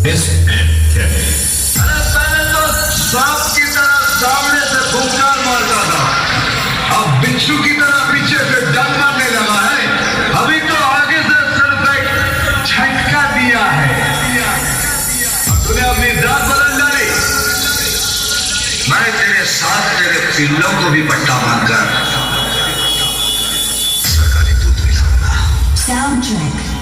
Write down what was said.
अरे पहले तो सांप की तरह सामने से फुंकार मारता था, अब बिच्छू की तरह पीछे से डंक मारने लगा है। अभी तो आगे से सिर्फ एक झटका दिया है, तूने अपनी जात बदल डाली। मैं तेरे साथ तेरे पिल्लों को भी पट्टा बांधकर सरकारी दूध पिलाऊंगा। Soundtrack.